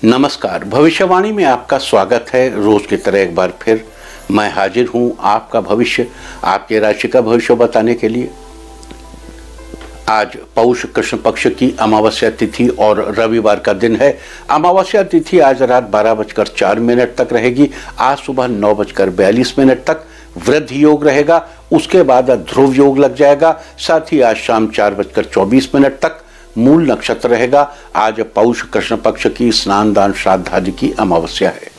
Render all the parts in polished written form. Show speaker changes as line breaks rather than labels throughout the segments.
नमस्कार, भविष्यवाणी में आपका स्वागत है। रोज की तरह एक बार फिर मैं हाजिर हूं आपका भविष्य, आपके राशि का भविष्य बताने के लिए। आज पौष कृष्ण पक्ष की अमावस्या तिथि और रविवार का दिन है। अमावस्या तिथि आज रात 12:04 तक रहेगी। आज सुबह 9:42 तक वृद्धि योग रहेगा। उसके बाद ध्रुव योग लग जाएगा। साथ ही आज शाम 4:24 तक मूल नक्षत्र रहेगा। आज पौष कृष्ण पक्ष की स्नान दान श्राद्ध आदि की अमावस्या है।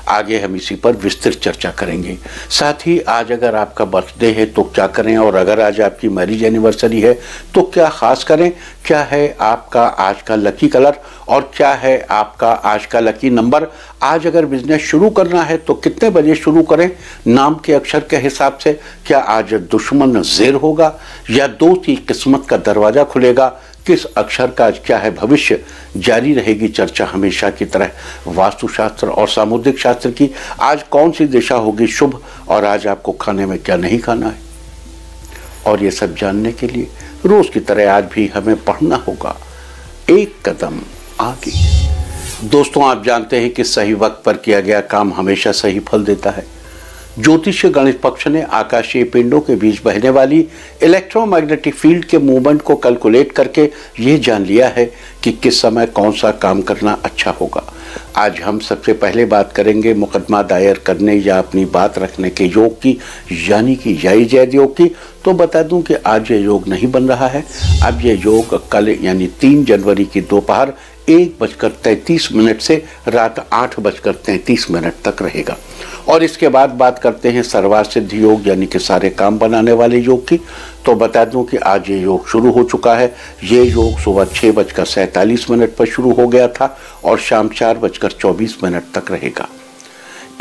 आगे हम इसी पर विस्तृत चर्चा करेंगे। साथ ही आज अगर आपका बर्थडे है तो क्या करें, और अगर आज आपकी मैरिज एनिवर्सरी है तो क्या खास करें, क्या है आपका आज का लकी कलर और क्या है आपका आज का लकी नंबर। आज अगर बिजनेस शुरू करना है तो कितने बजे शुरू करें, नाम के अक्षर के हिसाब से क्या आज दुश्मन ज़ेर होगा या दोस्त की किस्मत का दरवाजा खुलेगा, किस अक्षर का आज क्या है भविष्य, जारी रहेगी चर्चा हमेशा की तरह। वास्तुशास्त्र और सामुद्रिक शास्त्र की आज कौन सी दिशा होगी शुभ, और आज आपको खाने में क्या नहीं खाना है, और ये सब जानने के लिए रोज की तरह आज भी हमें पढ़ना होगा एक कदम आगे। दोस्तों, आप जानते हैं कि सही वक्त पर किया गया काम हमेशा सही फल देता है। ज्योतिष गणित पक्ष ने आकाशीय पिंडों के बीच बहने वाली इलेक्ट्रोमैग्नेटिक फील्ड के मूवमेंट को कैलकुलेट करके ये जान लिया है कि किस समय कौन सा काम करना अच्छा होगा। आज हम सबसे पहले बात करेंगे मुकदमा दायर करने या अपनी बात रखने के योग की, यानी कि याई जैद योग की। तो बता दूं कि आज ये योग नहीं बन रहा है। अब ये योग कल यानी 3 जनवरी की दोपहर 1:33 से रात 8:33 तक रहेगा। और इसके बाद बात करते हैं सर्वार्थ सिद्धि योग, यानी कि सारे काम बनाने वाले योग की। तो बता दूं कि आज ये योग शुरू हो चुका है। ये योग सुबह 6:47 पर शुरू हो गया था और शाम 4:24 तक रहेगा।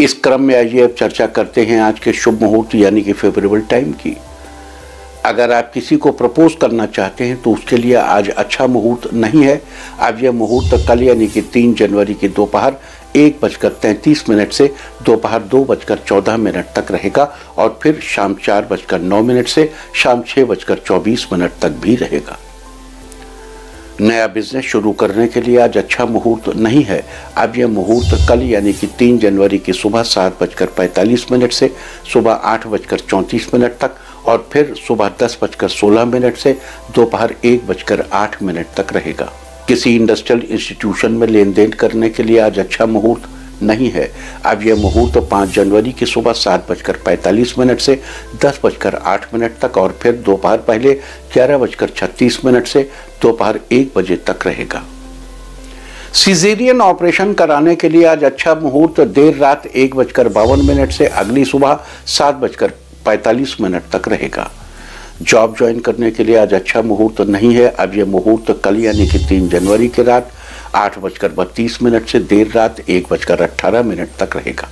इस क्रम में आइए अब चर्चा करते हैं आज के शुभ मुहूर्त यानी कि फेवरेबल टाइम की। अगर आप किसी को प्रपोज करना चाहते हैं तो उसके लिए आज अच्छा मुहूर्त नहीं है। अब यह मुहूर्त कल यानी कि 3 जनवरी की दोपहर 1:33 से दोपहर 2:14 तक रहेगा और फिर शाम 4:09 से शाम 6:24 तक भी रहेगा। नया बिजनेस शुरू करने के लिए आज अच्छा मुहूर्त नहीं है। अब यह मुहूर्त कल यानी कि 3 जनवरी की सुबह 7:45 से सुबह 8:34 तक और फिर सुबह 10:16 से दोपहर 1:08 तक रहेगा। किसी इंडस्ट्रियल इंस्टीट्यूशन में लेन देन करने के लिए आज अच्छा मुहूर्त नहीं है। अब यह मुहूर्त 5 जनवरी की सुबह 7:45 से 10:08 तक और फिर दोपहर पहले 11:36 से दोपहर 1 बजे तक रहेगा। सिजेरियन ऑपरेशन कराने के लिए आज अच्छा मुहूर्त देर रात 1:52 से अगली सुबह 7:45 तक रहेगा। जॉब ज्वाइन करने के लिए आज अच्छा मुहूर्त नहीं है। अब यह मुहूर्त कल यानी कि 3 जनवरी की रात 8:32 से देर रात 1:18 तक रहेगा।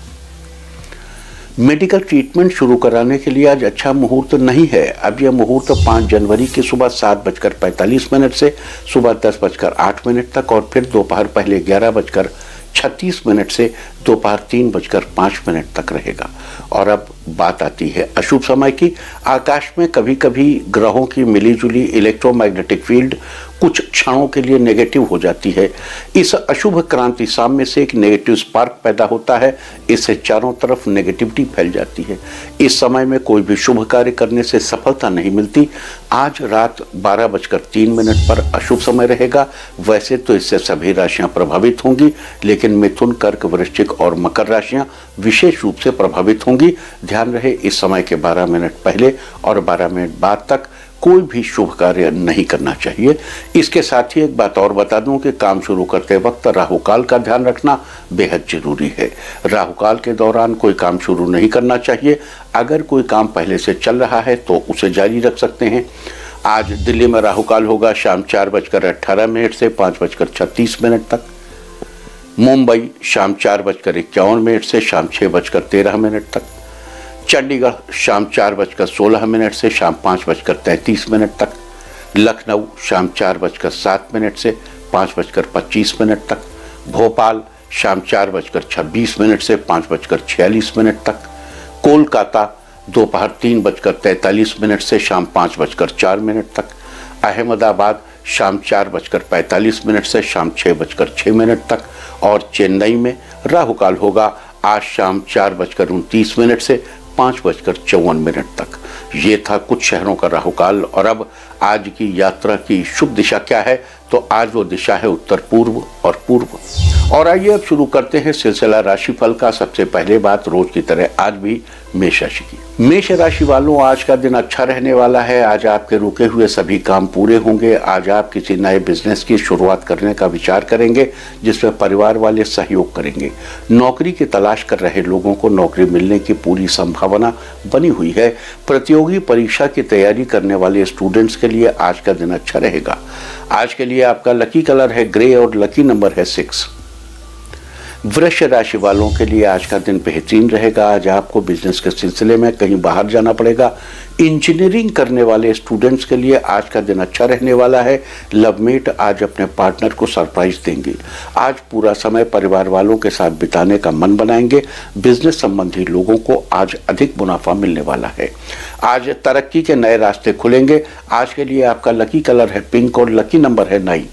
मेडिकल ट्रीटमेंट शुरू कराने के लिए आज अच्छा मुहूर्त नहीं है। अब यह मुहूर्त 5 जनवरी की सुबह 7:45 से सुबह 10:08 तक और फिर दोपहर पहले 11:36 से दोपहर 3:05 तक रहेगा। और अब बात आती है अशुभ समय की। आकाश में कभी कभी ग्रहों की मिलीजुली इलेक्ट्रोमैग्नेटिक फील्ड कुछ क्षणों के लिए नेगेटिव हो जाती है। इस अशुभ क्रांति साम्य से एक नेगेटिव स्पार्क पैदा होता है। इससे चारों तरफ नेगेटिविटी फैल जाती है। इस समय में कोई भी शुभ कार्य करने से सफलता नहीं मिलती। आज रात 12:03 पर अशुभ समय रहेगा। वैसे तो इससे सभी राशियां प्रभावित होंगी, लेकिन मिथुन, कर्क, वृश्चिक और मकर राशियां विशेष रूप से प्रभावित होंगी। ध्यान रहे, इस समय के 12 मिनट पहले और 12 मिनट बाद तक कोई भी शुभ कार्य नहीं करना चाहिए। इसके साथ ही एक बात और बता दूं कि काम शुरू करते वक्त राहुकाल का ध्यान रखना बेहद जरूरी है। राहुकाल के दौरान कोई काम शुरू नहीं करना चाहिए। अगर कोई काम पहले से चल रहा है तो उसे जारी रख सकते हैं। आज दिल्ली में राहुकाल होगा शाम 4:18 से 5:36 तक। मुंबई शाम 4:51 से शाम 6:13 तक। चंडीगढ़ शाम 4:16 से शाम 5:33 तक। लखनऊ शाम 4:07 से 5:25 तक। भोपाल शाम 4:26 से 5:46 तक। कोलकाता दोपहर 3:43 से शाम 5:04 तक। अहमदाबाद शाम 4:45 से शाम 6:06 तक, और चेन्नई में राहु काल होगा आज शाम 4:29 से 5:54 तक। ये था कुछ शहरों का राहु काल। और अब आज की यात्रा की शुभ दिशा क्या है, तो आज वो दिशा है उत्तर पूर्व और पूर्व। और आइए अब शुरू करते हैं सिलसिला राशिफल का। सबसे पहले बात रोज की तरह आज भी मेष राशि की। मेष राशि वालों, आज का दिन अच्छा रहने वाला है। आज आपके रुके हुए सभी काम पूरे होंगे। आज आप किसी नए बिजनेस की शुरुआत करने का विचार करेंगे जिसमें परिवार वाले सहयोग करेंगे। नौकरी की तलाश कर रहे लोगों को नौकरी मिलने की पूरी संभावना बनी हुई है। प्रतियोगी परीक्षा की तैयारी करने वाले स्टूडेंट्स के लिए आज का दिन अच्छा रहेगा। आज के लिए आपका लकी कलर है ग्रे और लकी नंबर है 6। वृष राशि वालों के लिए आज का दिन बेहतरीन रहेगा। आज आपको बिजनेस के सिलसिले में कहीं बाहर जाना पड़ेगा। इंजीनियरिंग करने वाले स्टूडेंट्स के लिए आज का दिन अच्छा रहने वाला है। लवमेट आज अपने पार्टनर को सरप्राइज देंगे। आज पूरा समय परिवार वालों के साथ बिताने का मन बनाएंगे। बिजनेस संबंधी लोगों को आज अधिक मुनाफा मिलने वाला है। आज तरक्की के नए रास्ते खुलेंगे। आज के लिए आपका लकी कलर है पिंक और लकी नंबर है 9।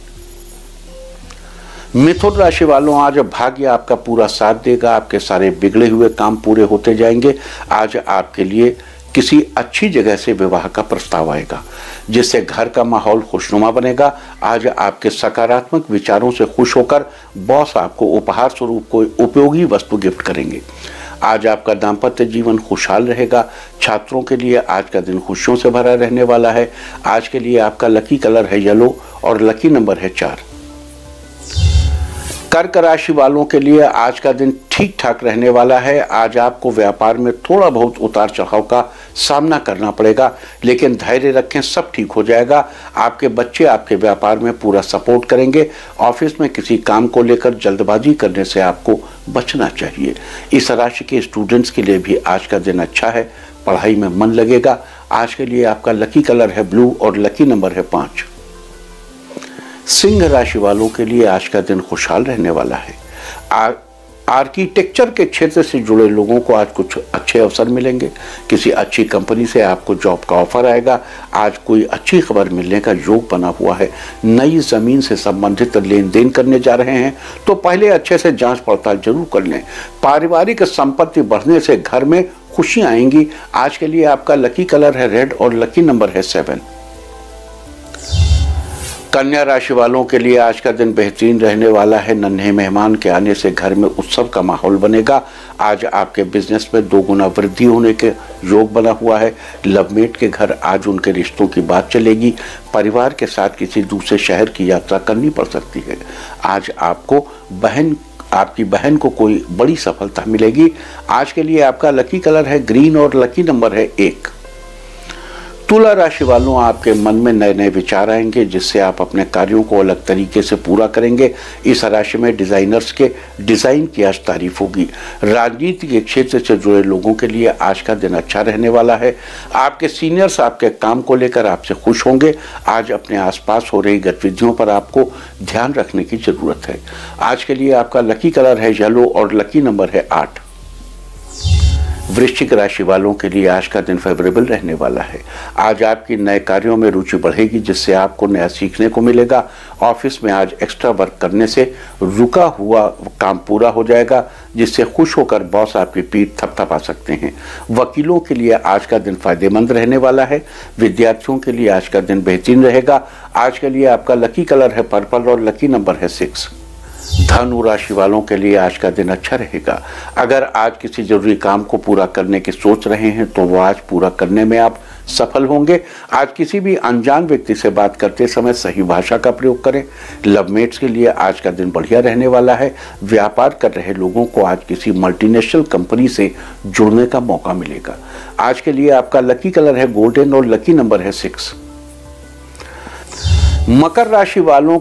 मिथुन राशि वालों, आज भाग्य आपका पूरा साथ देगा। आपके सारे बिगड़े हुए काम पूरे होते जाएंगे। आज आपके लिए किसी अच्छी जगह से विवाह का प्रस्ताव आएगा जिससे घर का माहौल खुशनुमा बनेगा। आज आपके सकारात्मक विचारों से खुश होकर बॉस आपको उपहार स्वरूप कोई उपयोगी वस्तु गिफ्ट करेंगे। आज आपका दाम्पत्य जीवन खुशहाल रहेगा। छात्रों के लिए आज का दिन खुशियों से भरा रहने वाला है। आज के लिए आपका लकी कलर है येलो और लकी नंबर है 4। कर्क राशि वालों के लिए आज का दिन ठीक ठाक रहने वाला है। आज आपको व्यापार में थोड़ा बहुत उतार चढ़ाव का सामना करना पड़ेगा, लेकिन धैर्य रखें, सब ठीक हो जाएगा। आपके बच्चे आपके व्यापार में पूरा सपोर्ट करेंगे। ऑफिस में किसी काम को लेकर जल्दबाजी करने से आपको बचना चाहिए। इस राशि के स्टूडेंट्स के लिए भी आज का दिन अच्छा है। पढ़ाई में मन लगेगा। आज के लिए आपका लकी कलर है ब्लू और लकी नंबर है 5। सिंह राशि वालों के लिए आज का दिन खुशहाल रहने वाला है। आर्किटेक्चर के क्षेत्र से जुड़े लोगों को आज कुछ अच्छे अवसर मिलेंगे। किसी अच्छी कंपनी से आपको जॉब का ऑफर आएगा। आज कोई अच्छी खबर मिलने का योग बना हुआ है। नई जमीन से संबंधित लेन देन करने जा रहे हैं तो पहले अच्छे से जांच पड़ताल जरूर कर लें। पारिवारिक संपत्ति बढ़ने से घर में खुशियां आएंगी। आज के लिए आपका लकी कलर है रेड और लकी नंबर है 7। कन्या राशि वालों के लिए आज का दिन बेहतरीन रहने वाला है। नन्हे मेहमान के आने से घर में उत्सव का माहौल बनेगा। आज आपके बिजनेस में 2 गुना वृद्धि होने के योग बना हुआ है। लवमेट के घर आज उनके रिश्तों की बात चलेगी। परिवार के साथ किसी दूसरे शहर की यात्रा करनी पड़ सकती है। आज आपकी बहन को कोई बड़ी सफलता मिलेगी। आज के लिए आपका लकी कलर है ग्रीन और लकी नंबर है 1। तुला राशि वालों, आपके मन में नए नए विचार आएंगे जिससे आप अपने कार्यों को अलग तरीके से पूरा करेंगे। इस राशि में डिजाइनर्स के डिजाइन की आज तारीफ होगी। राजनीति के क्षेत्र से जुड़े लोगों के लिए आज का दिन अच्छा रहने वाला है। आपके सीनियर्स आपके काम को लेकर आपसे खुश होंगे। आज अपने आसपास हो रही गतिविधियों पर आपको ध्यान रखने की जरूरत है। आज के लिए आपका लकी कलर है येलो और लकी नंबर है 8। वृश्चिक राशि वालों के लिए आज का दिन फेवरेबल रहने वाला है। आज आपकी नए कार्यों में रुचि बढ़ेगी जिससे आपको नया सीखने को मिलेगा। ऑफिस में आज एक्स्ट्रा वर्क करने से रुका हुआ काम पूरा हो जाएगा जिससे खुश होकर बॉस आपकी पीठ थपथपा सकते हैं। वकीलों के लिए आज का दिन फायदेमंद रहने वाला है। विद्यार्थियों के लिए आज का दिन बेहतरीन रहेगा। आज के लिए आपका लकी कलर है पर्पल और लकी नंबर है 6। धनु राशि वालों के लिए आज का दिन अच्छा रहेगा। अगर आज किसी जरूरी काम को पूरा करने की सोच रहे हैं तो वो आज पूरा करने में आप सफल होंगे। आज किसी भी अनजान व्यक्ति से बात करते समय सही भाषा का प्रयोग करें। लवमेट्स के लिए आज का दिन बढ़िया रहने वाला है। व्यापार कर रहे लोगों को आज किसी मल्टीनेशनल कंपनी से जुड़ने का मौका मिलेगा। आज के लिए आपका लकी कलर है गोल्डन और लकी नंबर है 6। मकर राशि वालों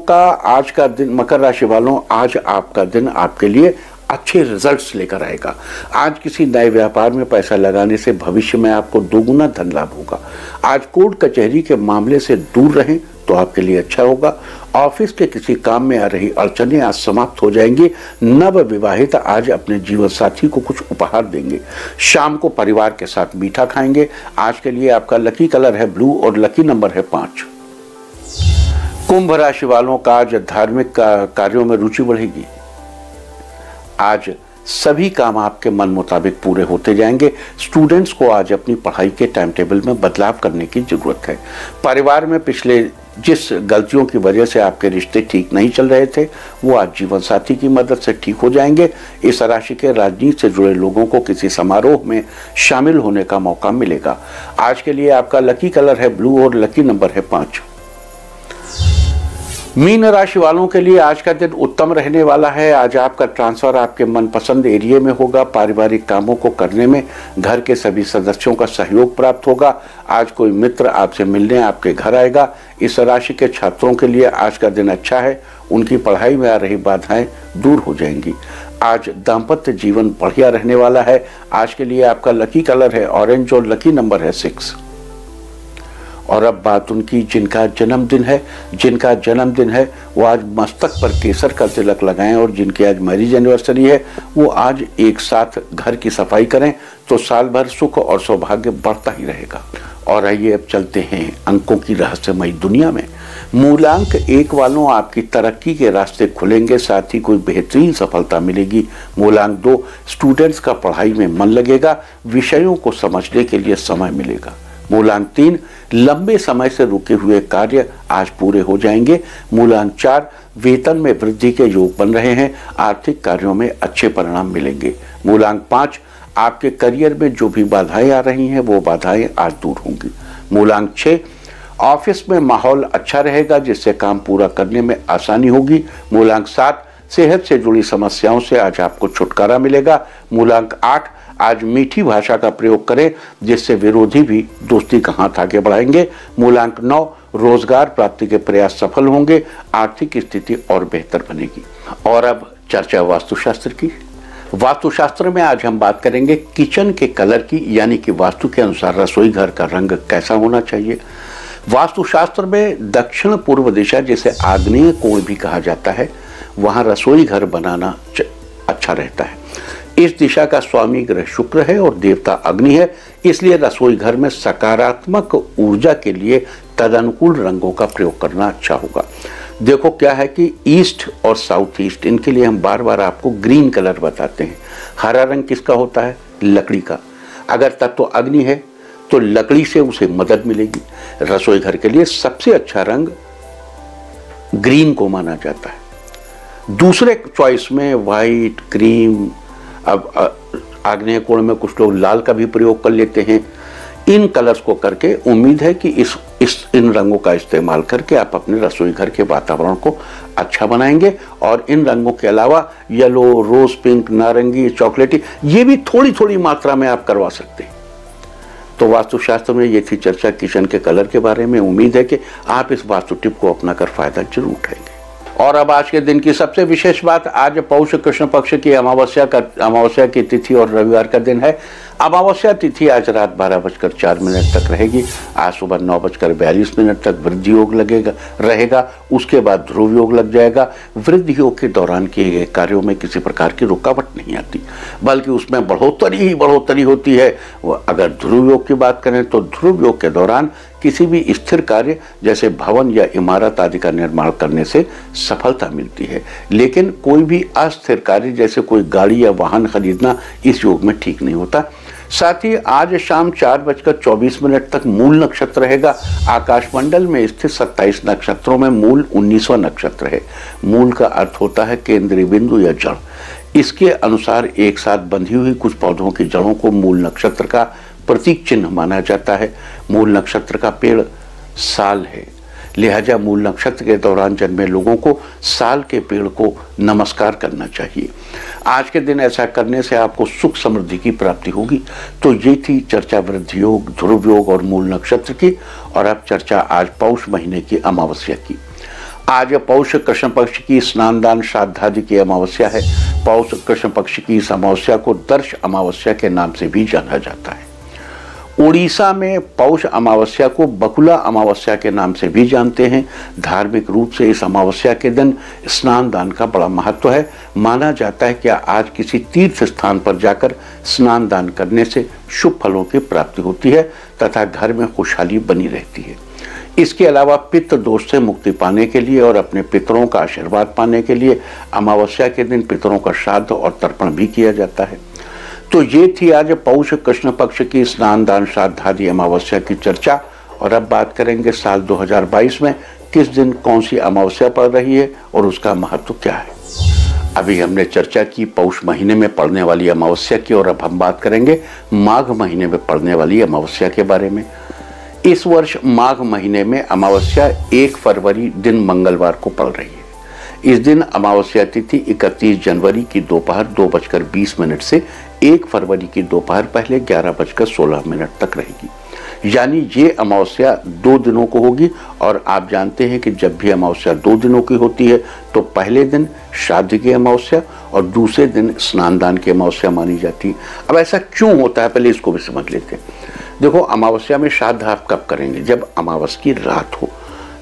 आज आपका दिन आपके लिए अच्छे रिजल्ट्स लेकर आएगा। आज किसी नए व्यापार में पैसा लगाने से भविष्य में आपको 2 गुना धन लाभ होगा। आज कोर्ट कचहरी के मामले से दूर रहें तो आपके लिए अच्छा होगा। ऑफिस के किसी काम में आ रही अड़चनें आज समाप्त हो जाएंगी। नव विवाहित आज अपने जीवन साथी को कुछ उपहार देंगे। शाम को परिवार के साथ मीठा खाएंगे। आज के लिए आपका लकी कलर है ब्लू और लकी नंबर है 5। कुंभ राशि वालों का आज धार्मिक कार्यों में रुचि बढ़ेगी। आज सभी काम आपके मन मुताबिक पूरे होते जाएंगे। स्टूडेंट्स को आज अपनी पढ़ाई के टाइम टेबल में बदलाव करने की जरूरत है। परिवार में पिछले जिस गलतियों की वजह से आपके रिश्ते ठीक नहीं चल रहे थे, वो आज जीवन साथी की मदद से ठीक हो जाएंगे। इस राशि के राजनीति से जुड़े लोगों को किसी समारोह में शामिल होने का मौका मिलेगा। आज के लिए आपका लकी कलर है ब्लू और लकी नंबर है 5। मीन राशि वालों के लिए आज का दिन उत्तम रहने वाला है। आज आपका ट्रांसफर आपके मनपसंद एरिया में होगा। पारिवारिक कामों को करने में घर के सभी सदस्यों का सहयोग प्राप्त होगा। आज कोई मित्र आपसे मिलने आपके घर आएगा। इस राशि के छात्रों के लिए आज का दिन अच्छा है। उनकी पढ़ाई में आ रही बाधाएं दूर हो जाएंगी। आज दाम्पत्य जीवन बढ़िया रहने वाला है। आज के लिए आपका लकी कलर है ऑरेंज और लकी नंबर है 6। और अब बात उनकी जिनका जन्मदिन है वो आज मस्तक पर केसर का तिलक लगाएं। और जिनकी आज मैरिज एनिवर्सरी है वो आज एक साथ घर की सफाई करें तो साल भर सुख और सौभाग्य बढ़ता ही रहेगा। और आइए अब चलते हैं अंकों की रहस्यमयी दुनिया में। मूलांक 1 वालों आपकी तरक्की के रास्ते खुलेंगे, साथ ही कोई बेहतरीन सफलता मिलेगी। मूलांक 2 स्टूडेंट्स का पढ़ाई में मन लगेगा, विषयों को समझने के लिए समय मिलेगा। मूलांक 3 लंबे समय से रुके हुए कार्य आज पूरे हो जाएंगे। मूलांक 4 वेतन में वृद्धि के योग बन रहे हैं, आर्थिक कार्यों में अच्छे परिणाम मिलेंगे। मूलांक 5 आपके करियर में जो भी बाधाएं आ रही हैं वो बाधाएं आज दूर होंगी। मूलांक 6 ऑफिस में माहौल अच्छा रहेगा जिससे काम पूरा करने में आसानी होगी। मूलांक 7 सेहत से जुड़ी समस्याओं से आज आपको छुटकारा मिलेगा। मूलांक 8 आज मीठी भाषा का प्रयोग करें जिससे विरोधी भी दोस्ती का हाथ आगे बढ़ाएंगे। मूलांक 9 रोजगार प्राप्ति के प्रयास सफल होंगे, आर्थिक स्थिति और बेहतर बनेगी। और अब चर्चा वास्तुशास्त्र की। वास्तुशास्त्र में आज हम बात करेंगे किचन के कलर की, यानी कि वास्तु के अनुसार रसोई घर का रंग कैसा होना चाहिए। वास्तुशास्त्र में दक्षिण पूर्व दिशा, जिसे आग्नेय कोण भी कहा जाता है, वहां रसोई घर बनाना अच्छा रहता है। इस दिशा का स्वामी ग्रह शुक्र है और देवता अग्नि है, इसलिए रसोई घर में सकारात्मक ऊर्जा के लिए तदनुकूल रंगों का प्रयोग करना अच्छा होगा। देखो क्या है कि ईस्ट और साउथ ईस्ट, इनके लिए हम बार बार आपको ग्रीन कलर बताते हैं। हरा रंग किसका होता है? लकड़ी का। अगर तत्व अग्नि है तो लकड़ी से उसे मदद मिलेगी। रसोई घर के लिए सबसे अच्छा रंग ग्रीन को माना जाता है। दूसरे चॉइस में वाइट, क्रीम, अब आग्नेय कोण में कुछ लोग लाल का भी प्रयोग कर लेते हैं। इन कलर्स को करके उम्मीद है कि इन रंगों का इस्तेमाल करके आप अपने रसोई घर के वातावरण को अच्छा बनाएंगे। और इन रंगों के अलावा येलो, रोज पिंक, नारंगी, चॉकलेटी, ये भी थोड़ी थोड़ी मात्रा में आप करवा सकते हैं। तो वास्तुशास्त्र में ये थी चर्चा किचन के कलर के बारे में। उम्मीद है कि आप इस वास्तु टिप को अपनाकर फायदा जरूर उठाएंगे। और अब आज के दिन की सबसे विशेष बात, आज पौष कृष्ण पक्ष की अमावस्या की तिथि और रविवार का दिन है। अमावस्या तिथि आज रात 12:04 तक रहेगी। आज सुबह 9:42 तक वृद्धि योग रहेगा। उसके बाद ध्रुव योग लग जाएगा। वृद्धि योग के दौरान किए गए कार्यों में किसी प्रकार की रुकावट नहीं आती, बल्कि उसमें बढ़ोतरी ही बढ़ोतरी होती है। अगर ध्रुव योग की बात करें तो ध्रुव योग के दौरान किसी भी स्थिर कार्य जैसे भवन या इमारत आदि का निर्माण करने से सफलता मिलती है, लेकिन कोई भी अस्थिर कार्य जैसे कोई गाड़ी या वाहन खरीदना इस योग में ठीक नहीं होता। साथ ही आज शाम 4:24 तक मूल नक्षत्र रहेगा। आकाशमंडल में स्थित 27 नक्षत्रों में मूल 19वां नक्षत्र है। मूल का अर्थ होता है केंद्रीय बिंदु या जड़। इसके अनुसार एक साथ बंधी हुई कुछ पौधों की जड़ों को मूल नक्षत्र का प्रतीक चिन्ह माना जाता है। मूल नक्षत्र का पेड़ साल है, लिहाजा मूल नक्षत्र के दौरान जन्मे लोगों को साल के पेड़ को नमस्कार करना चाहिए। आज के दिन ऐसा करने से आपको सुख समृद्धि की प्राप्ति होगी। तो ये थी चर्चा वृद्धि योग, ध्रुव योग और मूल नक्षत्र की। और अब चर्चा आज पौष महीने की अमावस्या की। आज पौष कृष्ण पक्ष की स्नान-दान श्राद्धादि की अमावस्या है। पौष कृष्ण पक्ष की इस अमावस्या को दर्श अमावस्या के नाम से भी जाना जाता है। उड़ीसा में पौष अमावस्या को बकुला अमावस्या के नाम से भी जानते हैं। धार्मिक रूप से इस अमावस्या के दिन स्नान दान का बड़ा महत्व है। माना जाता है कि आज किसी तीर्थ स्थान पर जाकर स्नान दान करने से शुभ फलों की प्राप्ति होती है तथा घर में खुशहाली बनी रहती है। इसके अलावा पितृ दोष से मुक्ति पाने के लिए और अपने पितरों का आशीर्वाद पाने के लिए अमावस्या के दिन पितरों का श्राद्ध और तर्पण भी किया जाता है। तो ये थी आज पौष कृष्ण पक्ष की स्नान दान श्राद्ध आदि अमावस्या की चर्चा। और अब बात करेंगे साल 2022 में किस दिन कौन सी अमावस्या पड़ रही है और उसका महत्व क्या है। अभी हमने चर्चा की पौष महीने में पड़ने वाली अमावस्या की, और अब हम बात करेंगे माघ महीने में पड़ने वाली अमावस्या के बारे में। इस वर्ष माघ महीने में अमावस्या 1 फरवरी दिन मंगलवार को पड़ रही है। इस दिन अमावस्या तिथि 31 जनवरी की दोपहर 2:20 से 1 फरवरी की दोपहर पहले 11:16 तक रहेगी। यानी ये अमावस्या 2 दिनों को होगी। और आप जानते हैं कि जब भी अमावस्या 2 दिनों की होती है तो पहले दिन श्राद्ध की अमावस्या और दूसरे दिन स्नान दान की अमावस्या मानी जाती है। अब ऐसा क्यों होता है, पहले इसको भी समझ लेते हैं। देखो, अमावस्या में श्राद्ध आप कब करेंगे? जब अमावस की रात हो,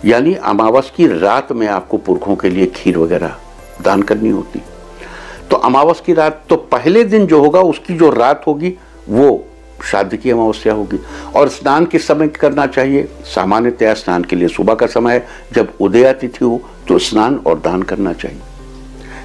यानी अमावस की रात में आपको पुरखों के लिए खीर वगैरह दान करनी होती। तो अमावस की रात, तो पहले दिन जो होगा उसकी जो रात होगी वो श्राद्ध की अमावस्या होगी। और स्नान किस समय करना चाहिए? सामान्यतया स्नान के लिए सुबह का समय है। जब उदया तिथि हो तो स्नान और दान करना चाहिए।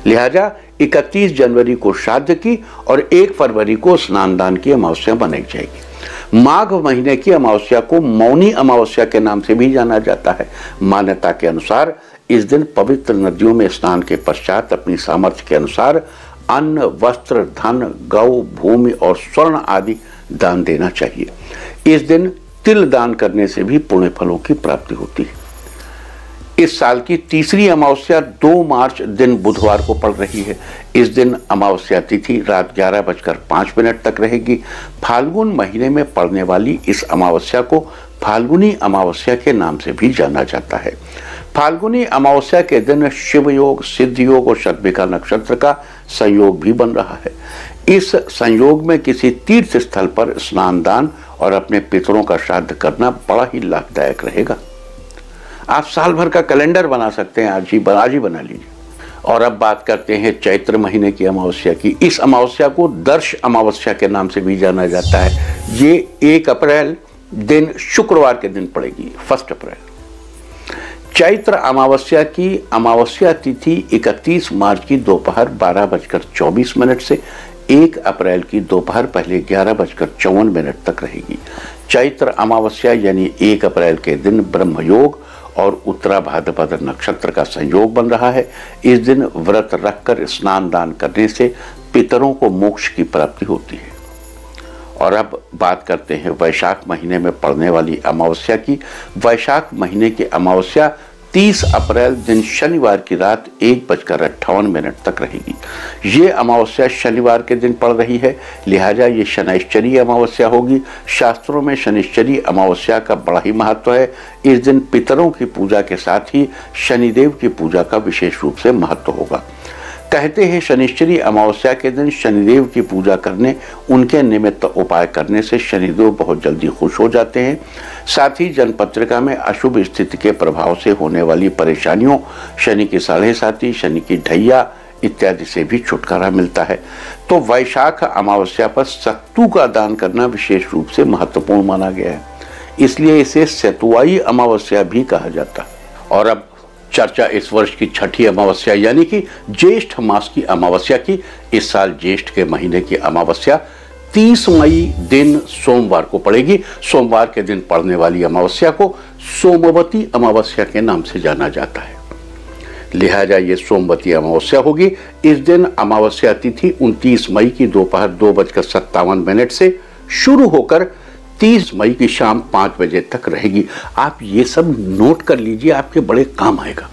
लिहाजा 31 जनवरी को श्राद्ध की और 1 फरवरी को स्नान दान की अमावस्या मनाई जाएगी। माघ महीने की अमावस्या को मौनी अमावस्या के नाम से भी जाना जाता है। मान्यता के अनुसार इस दिन पवित्र नदियों में स्नान के पश्चात अपनी सामर्थ्य के अनुसार अन्न, वस्त्र, धन, गौ, भूमि और स्वर्ण आदि दान देना चाहिए। इस दिन तिल दान करने से भी पुण्य फलों की प्राप्ति होती है। इस साल की तीसरी अमावस्या 2 मार्च दिन बुधवार को पड़ रही है। इस दिन अमावस्या तिथि रात 11:05 तक रहेगी। फाल्गुन महीने में पड़ने वाली इस अमावस्या को फाल्गुनी अमावस्या के नाम से भी जाना जाता है। फाल्गुनी अमावस्या के दिन शिव योग, सिद्ध योग और शतभिखा नक्षत्र का संयोग भी बन रहा है। इस संयोग में किसी तीर्थ स्थल पर स्नान दान और अपने पितरों का श्राद्ध करना बड़ा ही लाभदायक रहेगा। आप साल भर का कैलेंडर बना सकते हैं, आज ही बना लीजिए। और अब बात करते हैं चैत्र महीने की अमावस्या की। इस अमावस्या को दर्श अमावस्या के नाम से भी जाना जाता है। ये 1 अप्रैल दिन शुक्रवार के दिन पड़ेगी, 1 अप्रैल। चैत्र अमावस्या की अमावस्या तिथि 31 मार्च की दोपहर 12:24 से 1 अप्रैल की दोपहर पहले 11:54 तक रहेगी। चैत्र अमावस्या यानी 1 अप्रैल के दिन ब्रह्मयोग और उत्तरा भाद्रपद नक्षत्र का संयोग बन रहा है। इस दिन व्रत रखकर स्नान दान करने से पितरों को मोक्ष की प्राप्ति होती है। और अब बात करते हैं वैशाख महीने में पड़ने वाली अमावस्या की। वैशाख महीने की अमावस्या 30 अप्रैल दिन शनिवार की रात 1:58 तक रहेगी। ये अमावस्या शनिवार के दिन पड़ रही है, लिहाजा ये शनैश्चरी अमावस्या होगी। शास्त्रों में शनिश्चरी अमावस्या का बड़ा ही महत्व है। इस दिन पितरों की पूजा के साथ ही शनिदेव की पूजा का विशेष रूप से महत्व होगा। कहते हैं शनिश्चरी अमावस्या के दिन शनिदेव की पूजा करने, उनके निमित्त उपाय करने से शनिदेव बहुत जल्दी खुश हो जाते हैं। साथ ही जनपत्रिका में अशुभ स्थिति के प्रभाव से होने वाली परेशानियों, शनि की साढ़े साथी, शनि की ढैया इत्यादि से भी छुटकारा मिलता है। तो वैशाख अमावस्या पर सत्तू का दान करना विशेष रूप से महत्वपूर्ण माना गया है, इसलिए इसे सतुआई अमावस्या भी कहा जाता है। और अब चर्चा इस वर्ष की छठी अमावस्या यानी कि ज्येष्ठ मास की अमावस्या की। इस साल ज्येष्ठ के महीने की अमावस्या 30 मई दिन सोमवार को पड़ेगी। सोमवार के दिन पड़ने वाली अमावस्या को सोमवती अमावस्या के नाम से जाना जाता है। लिहाजा ये सोमवती अमावस्या होगी। इस दिन अमावस्या तिथि 29 मई की दोपहर 2:57 से शुरू होकर 30 मई की शाम 5 बजे तक रहेगी। आप ये सब नोट कर लीजिए, आपके बड़े काम आएगा।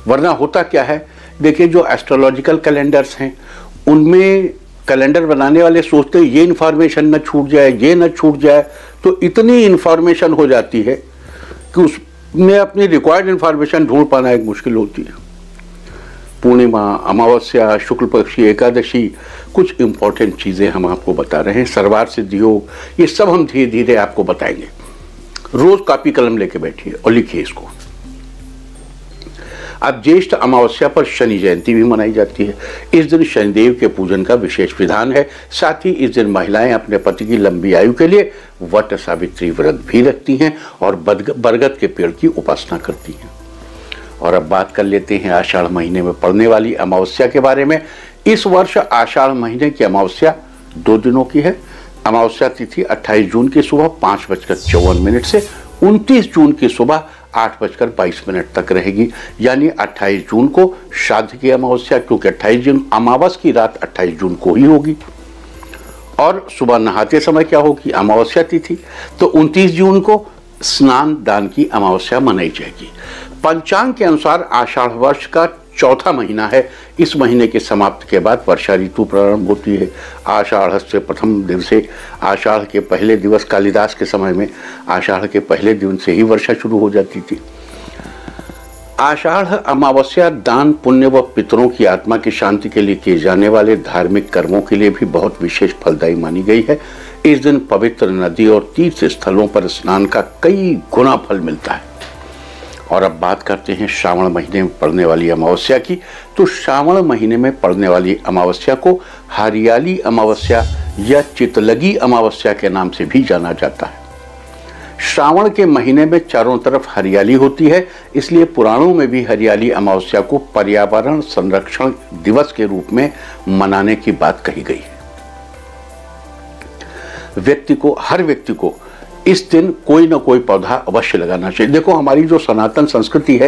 वरना होता क्या है, देखिए जो एस्ट्रोलॉजिकल कैलेंडर्स हैं उनमें कैलेंडर बनाने वाले सोचते हैं ये इन्फॉर्मेशन न छूट जाए, ये न छूट जाए, तो इतनी इन्फॉर्मेशन हो जाती है कि उसमें अपनी रिक्वायर्ड इन्फॉर्मेशन ढूंढ पाना एक मुश्किल होती है। पूर्णिमा, अमावस्या, शुक्ल पक्षी, एकादशी, कुछ इंपॉर्टेंट चीज़ें हम आपको बता रहे हैं। सर्वार्थ सिद्धि योग, ये सब हम धीरे धीरे आपको बताएंगे। रोज कॉपी कलम लेके बैठिए और लिखिए इसको। अब ज्येष्ठ अमावस्या पर शनि जयंती भी मनाई जाती है। इस दिन शनिदेव के पूजन का विशेष विधान है। साथ ही इस दिन महिलाएं अपने पति की लंबी आयु के लिए वट सावित्री व्रत भी रखती हैं और बरगद के पेड़ की उपासना करती हैं। और अब बात कर लेते हैं आषाढ़ महीने में पड़ने वाली अमावस्या के बारे में। इस वर्ष आषाढ़ महीने की अमावस्या 2 दिनों की है। अमावस्या तिथि 28 जून की सुबह 5:54 से 29 जून की सुबह 8:22 तक रहेगी। यानी 28 जून को श्राद्ध की अमावस्या, क्योंकि 28 जून अमावस की रात 28 जून को ही होगी। और सुबह नहाते समय क्या होगी? अमावस्या तिथि। तो 29 जून को स्नान दान की अमावस्या मनाई जाएगी। पंचांग के अनुसार आषाढ़ वर्ष का चौथा महीना है। इस महीने के समाप्ति के बाद वर्षा ऋतु प्रारंभ होती है। आषाढ़ से प्रथम दिवसे, आषाढ़ के पहले दिवस, कालिदास के समय में आषाढ़ के पहले दिन से ही वर्षा शुरू हो जाती थी। आषाढ़ अमावस्या दान पुण्य व पितरों की आत्मा की शांति के लिए किए जाने वाले धार्मिक कर्मों के लिए भी बहुत विशेष फलदायी मानी गई है। इस दिन पवित्र नदी और तीर्थ स्थलों पर स्नान का कई गुना फल मिलता है। और अब बात करते हैं श्रावण महीने में पड़ने वाली अमावस्या की। तो श्रावण महीने में पड़ने वाली अमावस्या को हरियाली अमावस्या या चितलगी अमावस्या के नाम से भी जाना जाता है। श्रावण के महीने में चारों तरफ हरियाली होती है, इसलिए पुराणों में भी हरियाली अमावस्या को पर्यावरण संरक्षण दिवस के रूप में मनाने की बात कही गई है। हर व्यक्ति को इस दिन कोई ना कोई पौधा अवश्य लगाना चाहिए। देखो, हमारी जो सनातन संस्कृति है,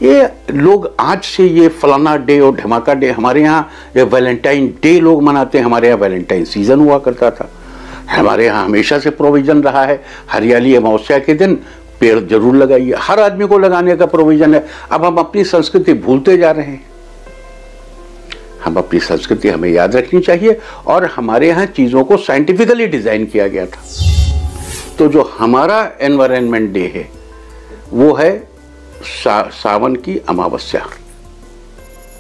ये लोग आज से ये फलाना डे और धमाका डे, हमारे यहाँ ये वैलेंटाइन डे लोग मनाते हैं। हमारे यहाँ वैलेंटाइन सीजन हुआ करता था। हमारे यहाँ हमेशा से प्रोविजन रहा है, हरियाली अमावस्या के दिन पेड़ जरूर लगाइए। हर आदमी को लगाने का प्रोविजन है। अब हम अपनी संस्कृति भूलते जा रहे हैं। हम अपनी संस्कृति हमें याद रखनी चाहिए। और हमारे यहाँ चीज़ों को साइंटिफिकली डिज़ाइन किया गया था। तो जो हमारा एनवायरनमेंट डे है वो है सावन की अमावस्या,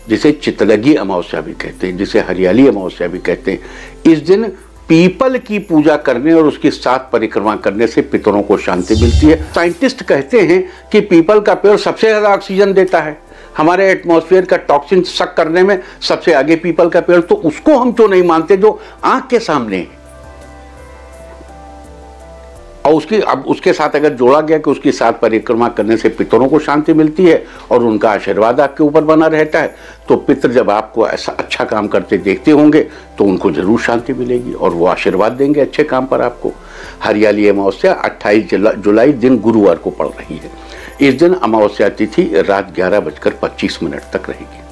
जिसे चितलगी अमावस्या भी कहते हैं, जिसे हरियाली अमावस्या भी कहते हैं। इस दिन पीपल की पूजा करने और उसकी 7 परिक्रमा करने से पितरों को शांति मिलती है। साइंटिस्ट कहते हैं कि पीपल का पेड़ सबसे ज़्यादा ऑक्सीजन देता है। हमारे एटमॉस्फेयर का टॉक्सिन सक करने में सबसे आगे पीपल का पेड़। तो उसको हम क्यों नहीं मानते जो आंख के सामने है? और उसके साथ अगर जोड़ा गया कि उसकी 7 परिक्रमा करने से पितरों को शांति मिलती है और उनका आशीर्वाद आपके ऊपर बना रहता है, तो पितर जब आपको ऐसा अच्छा काम करते देखते होंगे तो उनको जरूर शांति मिलेगी और वो आशीर्वाद देंगे अच्छे काम पर आपको। हरियाली अमावस्या 28 जुलाई दिन गुरुवार को पड़ रही है। इस दिन अमावस्या तिथि रात 11:25 तक रहेगी।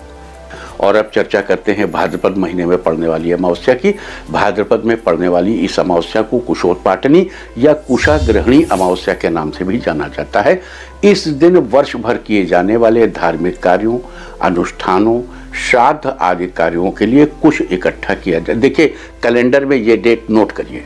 और अब चर्चा करते हैं भाद्रपद महीने में पड़ने वाली अमावस्या की। भाद्रपद में पड़ने वाली इस अमावस्या को कुशोत्पाटनी या कुशाग्रहणी अमावस्या के नाम से भी जाना जाता है। इस दिन वर्ष भर किए जाने वाले धार्मिक कार्यों, अनुष्ठानों, श्राद्ध आदि कार्यों के लिए कुश इकट्ठा किया जाए। देखिए, कैलेंडर में ये डेट नोट करिए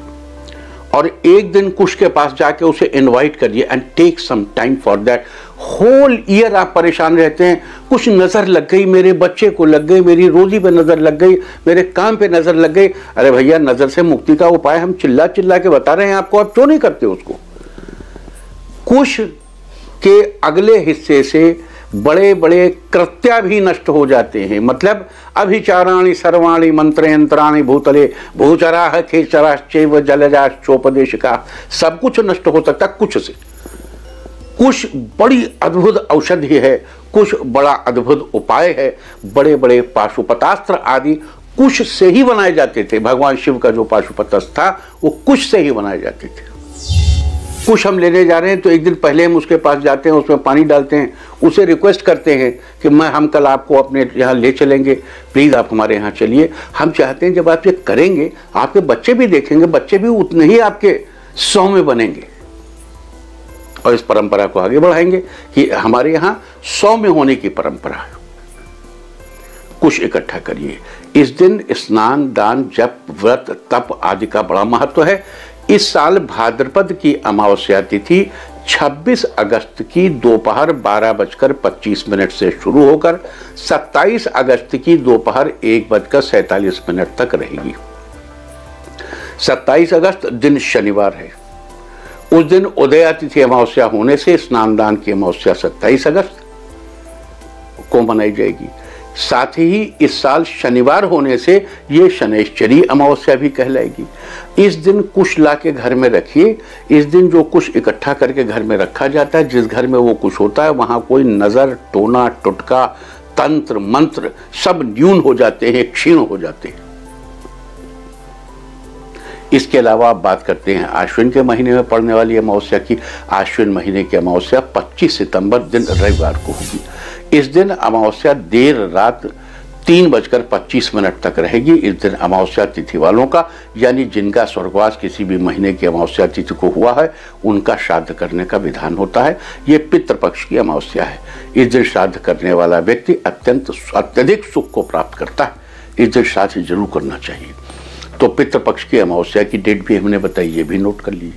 और एक दिन कुश के पास जाके उसे इनवाइट करिए and take some time for that. Whole year आप परेशान रहते हैं, कुछ नजर लग गई, मेरे बच्चे को लग गई, मेरी रोजी पे नजर लग गई, मेरे काम पे नजर लग गई। अरे भैया, नजर से मुक्ति का उपाय हम चिल्ला चिल्ला के बता रहे हैं आपको, आप क्यों नहीं करते उसको? कुश के अगले हिस्से से बड़े बड़े कृत्या भी नष्ट हो जाते हैं। मतलब अभिचाराणि सर्वाणि मंत्र यंत्राणि भूतले भूचराः खेचराश्चैव जलजाश्चोपदेश का सब कुछ नष्ट हो सकता कुछ से। कुश बड़ी अद्भुत औषधि है, कुश बड़ा अद्भुत उपाय है। बड़े बड़े पाशुपतास्त्र आदि कुश से ही बनाए जाते थे। भगवान शिव का जो पाशुपतास्त्र था वो कुश से ही बनाए जाते थे। कुश हम लेने जा रहे हैं तो एक दिन पहले हम उसके पास जाते हैं, उसमें पानी डालते हैं, उसे रिक्वेस्ट करते हैं कि हम कल आपको अपने यहाँ ले चलेंगे, प्लीज़ आप हमारे यहाँ चलिए। हम चाहते हैं जब आप ये करेंगे आपके बच्चे भी देखेंगे, बच्चे भी उतने ही आपके सौम्य बनेंगे और इस परंपरा को आगे बढ़ाएंगे कि हमारे यहाँ सौम्य होने की परंपरा है। कुश इकट्ठा करिए। इस दिन स्नान, दान, जप, व्रत, तप आदि का बड़ा महत्व है। इस साल भाद्रपद की अमावस्या तिथि 26 अगस्त की दोपहर 12:25 से शुरू होकर 27 अगस्त की दोपहर 1:47 तक रहेगी। 27 अगस्त दिन शनिवार है। उस दिन उदया तिथि अमावस्या होने से स्नान दान की अमावस्या 27 अगस्त को मनाई जाएगी। साथ ही इस साल शनिवार होने से ये शनैश्चरी अमावस्या भी कहलाएगी। इस दिन कुश ला के घर में रखिए। इस दिन जो कुश इकट्ठा करके घर में रखा जाता है, जिस घर में वो कुश होता है वहां कोई नजर, टोना, टुटका, तंत्र, मंत्र सब न्यून हो जाते हैं, क्षीण हो जाते हैं। इसके अलावा आप बात करते हैं आश्विन के महीने में पड़ने वाली अमावस्या की। आश्विन महीने की अमावस्या 25 सितंबर दिन रविवार को होगी। इस दिन अमावस्या देर रात 3:25 तक रहेगी। इस दिन अमावस्या तिथि वालों का, यानी जिनका स्वर्गवास किसी भी महीने की अमावस्या तिथि को हुआ है, उनका श्राद्ध करने का विधान होता है। ये पितृपक्ष की अमावस्या है। इस दिन श्राद्ध करने वाला व्यक्ति अत्यधिक सुख को प्राप्त करता है। इस दिन श्राद्ध जरूर करना चाहिए। तो पितृपक्ष की अमावस्या की डेट भी हमने बताई, ये भी नोट कर लीजिए।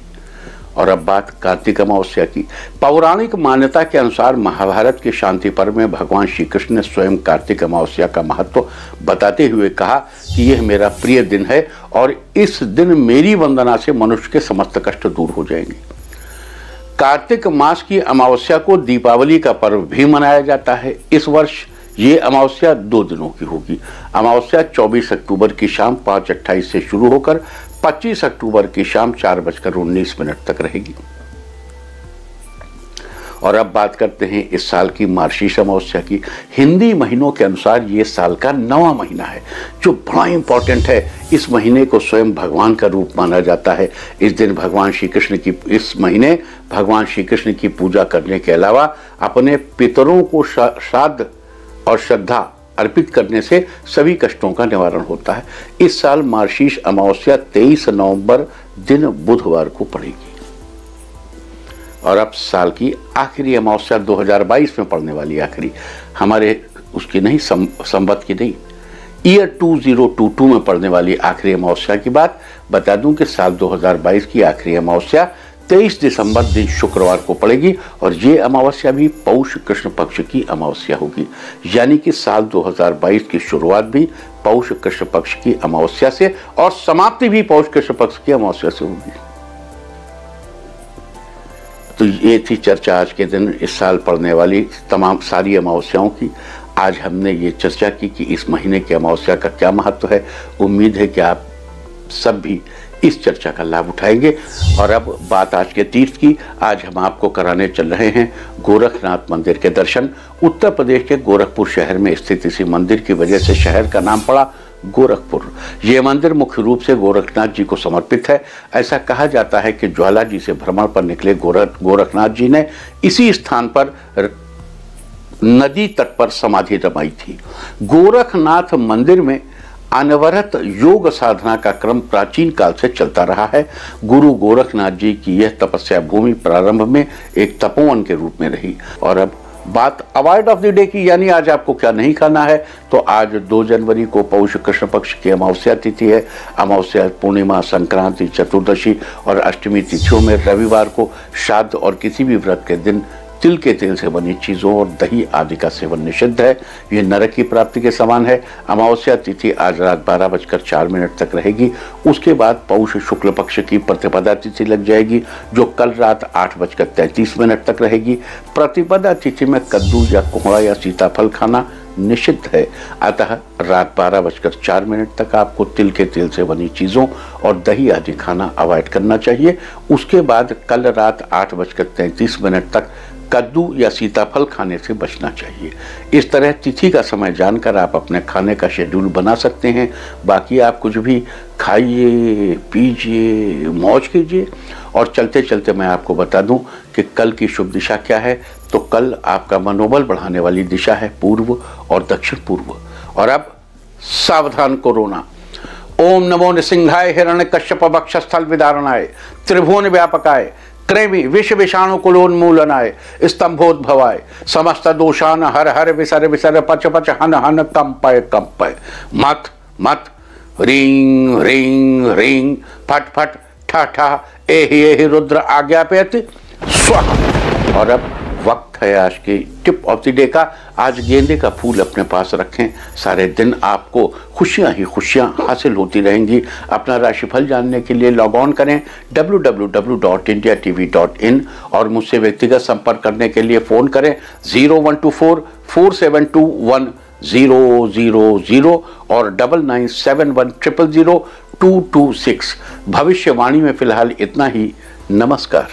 और अब बात कार्तिक अमावस्या की। पौराणिक मान्यता के अनुसार महाभारत के शांति पर्व में भगवान श्री कृष्ण ने स्वयं कार्तिक अमावस्या का महत्व बताते हुए कहा कि यह मेरा प्रिय दिन है और इस दिन मेरी वंदना से मनुष्य के समस्त कष्ट दूर हो जाएंगे। कार्तिक मास की अमावस्या को दीपावली का पर्व भी मनाया जाता है। इस वर्ष ये अमावस्या 2 दिनों की होगी। अमावस्या 24 अक्टूबर की शाम 5:28 से शुरू होकर 25 अक्टूबर की शाम 4:19 तक रहेगी। और अब बात करते हैं इस साल की मार्गशीर्ष अमावस्या की। हिंदी महीनों के अनुसार ये साल का 9वां महीना है, जो बड़ा इंपॉर्टेंट है। इस महीने को स्वयं भगवान का रूप माना जाता है। इस दिन इस महीने भगवान श्री कृष्ण की पूजा करने के अलावा अपने पितरों को श्राद्ध और श्रद्धा अर्पित करने से सभी कष्टों का निवारण होता है। इस साल मार्गशीर्ष अमावस्या 23 नवंबर दिन बुधवार को पड़ेगी। और अब साल की आखिरी अमावस्या 2022 में पड़ने वाली आखिरी, हमारे उसकी नहीं, संवत की नहीं, ईयर 2022 में पड़ने वाली आखिरी अमावस्या की बात बता दूं कि साल 2022 की आखिरी अमावस्या 23 दिसंबर दिन शुक्रवार को पड़ेगी और ये अमावस्या भी पौष कृष्ण पक्ष की अमावस्या होगी। यानी कि साल 2022 की शुरुआत भी पौष कृष्ण पक्ष की अमावस्या से और समाप्ति भी पौष कृष्ण पक्ष की अमावस्या से होगी। तो ये थी चर्चा आज के दिन इस साल पड़ने वाली तमाम सारी अमावस्याओं की। आज हमने ये चर्चा की कि इस महीने की अमावस्या का क्या महत्व है। उम्मीद है कि आप सब भी इस चर्चा का लाभ उठाएंगे। और अब बात आज के तीर्थ की। आज हम आपको कराने चल रहे हैं गोरखनाथ मंदिर के दर्शन। उत्तर प्रदेश के गोरखपुर शहर में स्थित इसी मंदिर की वजह से शहर का नाम पड़ा गोरखपुर। ये मंदिर मुख्य रूप से गोरखनाथ जी को समर्पित है। ऐसा कहा जाता है कि ज्वाला जी से भ्रमण पर निकले गोरखनाथ जी ने इसी स्थान पर नदी तट पर समाधि जमाई थी। गोरखनाथ मंदिर में अनवरत योग साधना का क्रम प्राचीन काल से चलता रहा है। गुरु गोरखनाथ जी की यह तपस्या भूमि प्रारंभ में एक तपोवन के रूप में रही। और अब बात अवॉइड ऑफ द डे की, यानी आज आपको क्या नहीं खाना है। तो आज 2 जनवरी को पौष कृष्ण पक्ष की अमावस्या तिथि है। अमावस्या, पूर्णिमा, संक्रांति, चतुर्दशी और अष्टमी तिथियों में रविवार को श्राद्ध और किसी भी व्रत के दिन तिल के तेल से बनी चीज़ों और दही आदि का सेवन निषिद्ध है। ये नरक की प्राप्ति के समान है। अमावस्या तिथि आज रात 12:04 तक रहेगी। उसके बाद पौष शुक्ल पक्ष की प्रतिपदा तिथि लग जाएगी, जो कल रात 8:33 तक रहेगी। प्रतिपदा तिथि में कद्दू या कोहड़ा या सीताफल खाना निषिद्ध है। अतः रात 12:04 तक आपको तिल के तेल से बनी चीज़ों और दही आदि खाना अवॉइड करना चाहिए। उसके बाद कल रात 8:33 तक कद्दू या सीताफल खाने से बचना चाहिए। इस तरह तिथि का समय जानकर आप अपने खाने का शेड्यूल बना सकते हैं। बाकी आप कुछ भी खाइए, पीजिए, मौज कीजिए। और चलते चलते मैं आपको बता दूं कि कल की शुभ दिशा क्या है। तो कल आपका मनोबल बढ़ाने वाली दिशा है पूर्व और दक्षिण पूर्व। और अब सावधान कोरोना। ओम नमो नृसिंहाय हिरण्य कश्यप वक्षस्थल विदारणाय त्रिभुवन व्यापकाय कृमि विष विषाणु कुलोन्मूलनाय स्तंभोद्भवाय समस्त दोषान हर हर विसर विसर पच पच हन हन कंपय कंपय मत मत रींग रींग रींग फट फट ठा ठा एहि रुद्र आज्ञापयति स्वाहा। और अब वक्त है आज की टिप ऑफ द डे का। आज गेंदे का फूल अपने पास रखें। सारे दिन आपको खुशियां ही खुशियां हासिल होती रहेंगी। अपना राशिफल जानने के लिए लॉग ऑन करें www.indiatv.in और मुझसे व्यक्तिगत संपर्क करने के लिए फ़ोन करें 0124 47210000 और 9971000226। भविष्यवाणी में फिलहाल इतना ही। नमस्कार।